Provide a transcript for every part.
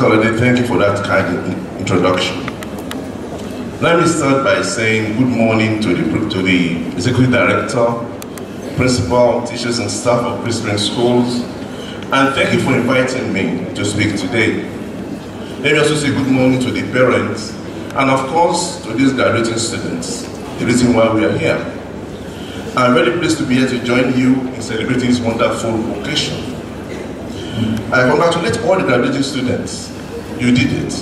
Olade, thank you for that kind introduction. Let me start by saying good morning to the Executive Director, Principal, teachers and staff of Greensprings Schools, and thank you for inviting me to speak today. Let me also say good morning to the parents, and of course to these graduating students, the reason why we are here. I'm very pleased to be here to join you in celebrating this wonderful occasion. I congratulate all the graduating students. You did it.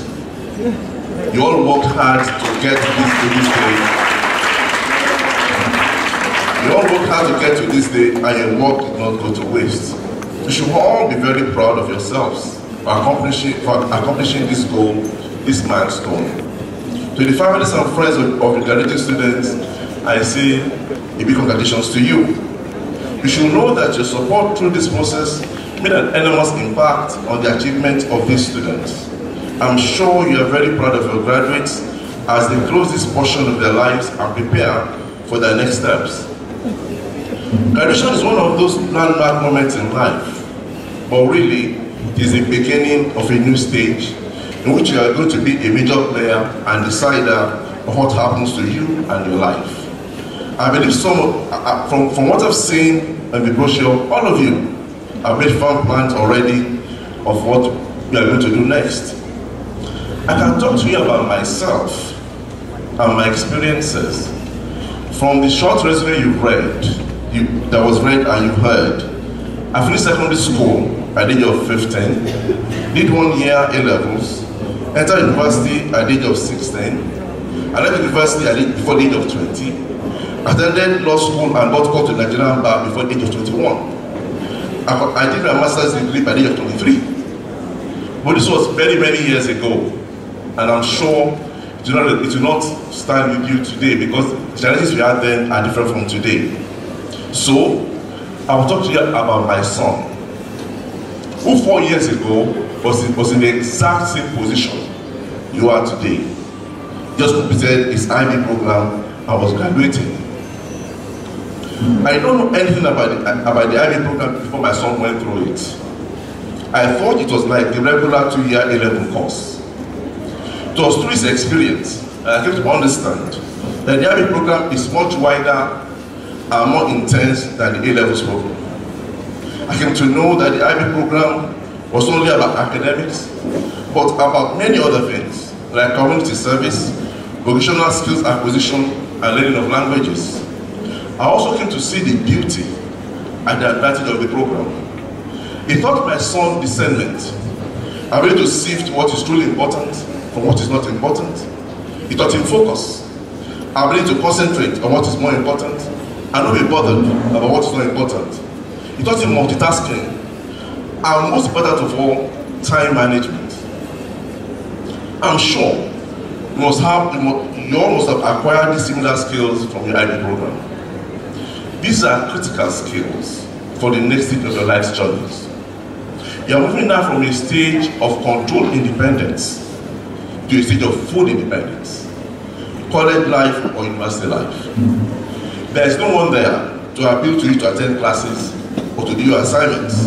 You all worked hard to get to this day. You all worked hard to get to this day, and your work did not go to waste. You should all be very proud of yourselves for accomplishing this goal, this milestone. To the families and friends of the graduating students, I say a big congratulations to you. You should know that your support through this process made an enormous impact on the achievement of these students. I'm sure you are very proud of your graduates as they close this portion of their lives and prepare for their next steps. Graduation is one of those landmark moments in life, but really it is the beginning of a new stage in which you are going to be a major player and decider of what happens to you and your life. I believe from what I've seen in the brochure, all of you have made firm plans already of what we are going to do next. I can talk to you about myself and my experiences. From the short resume you've read, that was read and you heard, I finished secondary school at the age of 15, did 1 year A-levels, entered university at the age of 16, I left university before the age of 20, attended law school and got called to Nigerian bar before the age of 21. I did my master's degree by the age of 23. But this was very, many years ago. And I'm sure it will not stand with you today because the challenges we had then are different from today. So, I will talk to you about my son, who 4 years ago was in the exact same position you are today. Just completed his IB program and was graduating. I don't know anything about the IB program before my son went through it. I thought it was like the regular 2-year A-level course. It was through his experience I came to understand that the IB program is much wider and more intense than the A-levels program. I came to know that the IB program was not only about academics, but about many other things, like community service, vocational skills acquisition, and learning of languages. I also came to see the beauty and the advantage of the program. It taught my son discernment, ability to sift what is truly important from what is not important. It taught him focus, ability to concentrate on what is more important and not be bothered about what is not important. It taught him multitasking, and most important of all, time management. I'm sure you all must have acquired these similar skills from your IB program. These are critical skills for the next stage of your life's journeys. You are moving now from a stage of controlled independence to a stage of full independence, college life or university life. There is no one there to appeal to you to attend classes or to do your assignments.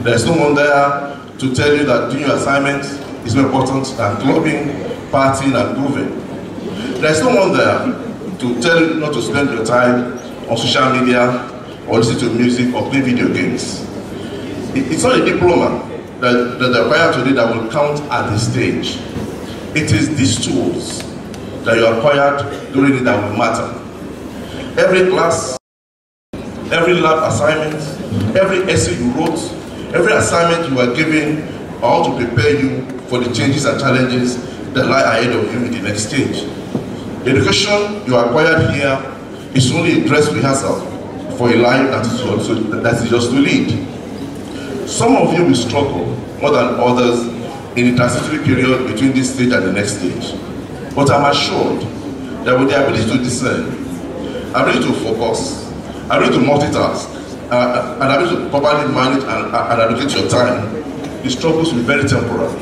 There is no one there to tell you that doing your assignments is more important than clubbing, partying, and grooving. There is no one there to tell you not to spend your time on social media or listen to music or play video games. It's not a diploma that the acquire today that will count at this stage. It is these tools that you acquired during it that will matter. Every class, every lab assignment, every essay you wrote, every assignment you are given are all to prepare you for the changes and challenges that lie ahead of you in the next stage. The education you acquired here is only a dress rehearsal for a life that is just to lead. Some of you will struggle more than others in the transitory period between this stage and the next stage. But I'm assured that with the ability to discern, ability to focus, ability to multitask, and ability to properly manage and allocate your time, the struggles will be very temporary.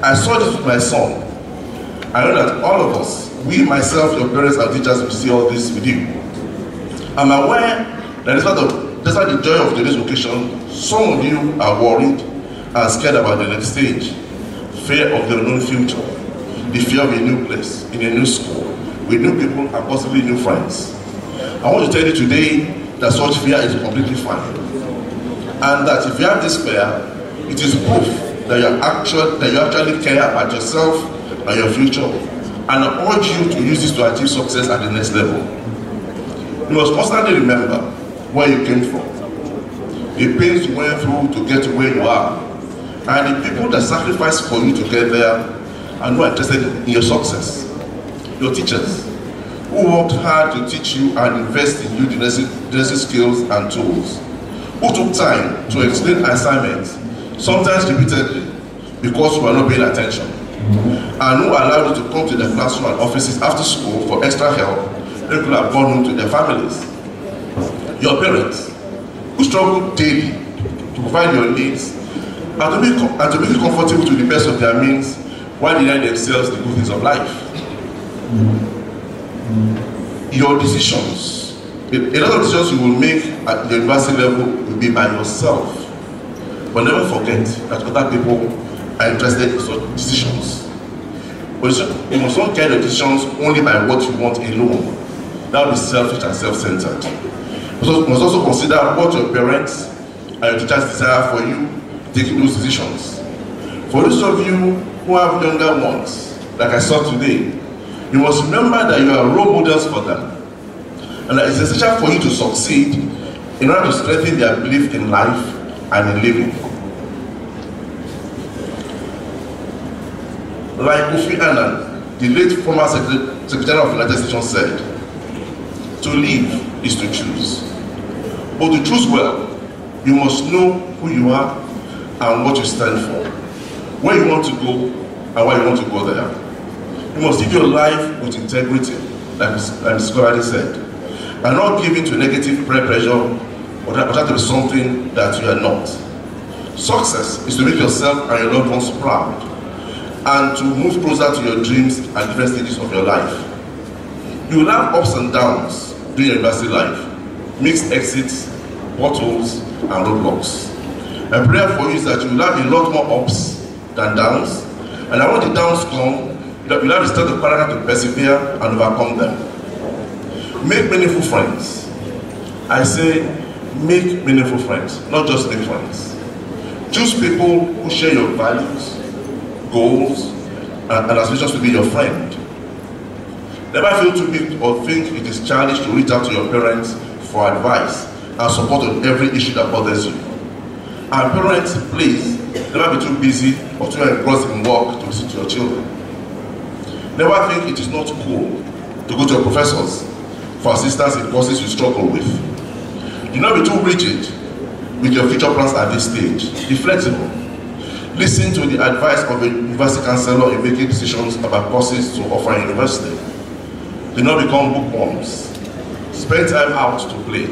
I saw this with my son. I know that all of us, we, myself, your parents and teachers, will see all this with you. I'm aware that despite the joy of today's occasion, some of you are worried and scared about the next stage. fear of the unknown future, the fear of a new place, in a new school, with new people and possibly new friends. I want to tell you today that such fear is completely fine. And that if you have this fear, it is proof that you actually care about yourself and your future. And I urge you to use this to achieve success at the next level. You must constantly remember where you came from, the pains you went through to get to where you are, and the people that sacrificed for you to get there are not interested in your success. Your teachers, who worked hard to teach you and invest in you the necessary skills and tools, who took time to explain assignments, sometimes repeatedly, because you were not paying attention, and who allowed you to come to the classroom and offices after school for extra help, they could have gone home to their families. Your parents, who struggle daily to provide your needs and to make you comfortable to the best of their means while denying themselves the good things of life. Your decisions, a lot of decisions you will make at the university level will be by yourself. But never forget that other people are interested in such decisions. But you must not get your decisions only by what you want alone. That will be selfish and self-centered. You must also consider what your parents and your teachers desire for you taking those decisions. For those of you who have younger ones, like I saw today, you must remember that you are role models for them, and that it's essential for you to succeed in order to strengthen their belief in life and in living. Like Kofi Annan, the late former Secretary of the United Nations, said, to live is to choose. But to choose well, you must know who you are and what you stand for, where you want to go and why you want to go there. You must live your life with integrity, like the scholar said, and not give in to negative peer pressure or try to be something that you are not. Success is to make yourself and your loved ones proud, and to move closer to your dreams at different stages of your life. You will have ups and downs during your university life, mixed exits, bottles, and roadblocks. My prayer for you is that you will have a lot more ups than downs, and I want the downs to come, that you'll have the strength of character to persevere and overcome them. Make meaningful friends. I say, make meaningful friends, not just make friends. Choose people who share your values, goals, and aspirations to be your friend. Never feel too big or think it is childish to reach out to your parents for advice and support on every issue that bothers you. And parents, please, never be too busy or too engrossed in work to listen to your children. Never think it is not cool to go to your professors for assistance in courses you struggle with. Do not be too rigid with your future plans at this stage. Be flexible. Listen to the advice of a university counselor in making decisions about courses to offer in university. Do not become bookworms. Spend time out to play.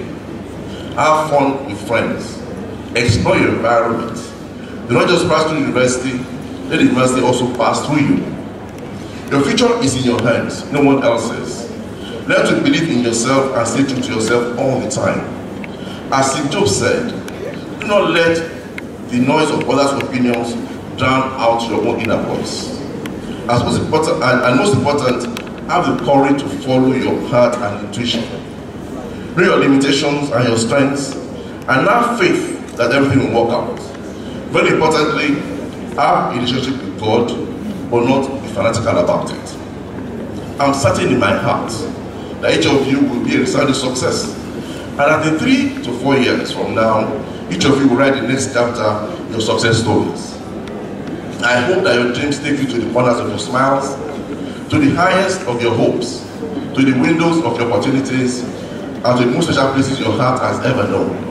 Have fun with friends. Explore your environment. Do not just pass through university, let the university also pass through you. Your future is in your hands, no one else's. Learn to believe in yourself and stay true to yourself all the time. As Steve Jobs said, do not let the noise of others' opinions drown out your own inner voice. As most important, have the courage to follow your heart and intuition. Know your limitations and your strengths, and have faith that everything will work out. Very importantly, have a relationship with God, but not be fanatical about it. I'm certain in my heart that each of you will be a resounding success. And at the 3 to 4 years from now, each of you will write the next chapter of your success stories. I hope that your dreams take you to the corners of your smiles, to the highest of your hopes, to the windows of your opportunities, and to the most special places your heart has ever known.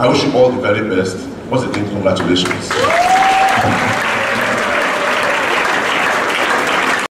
I wish you all the very best. Once again, congratulations.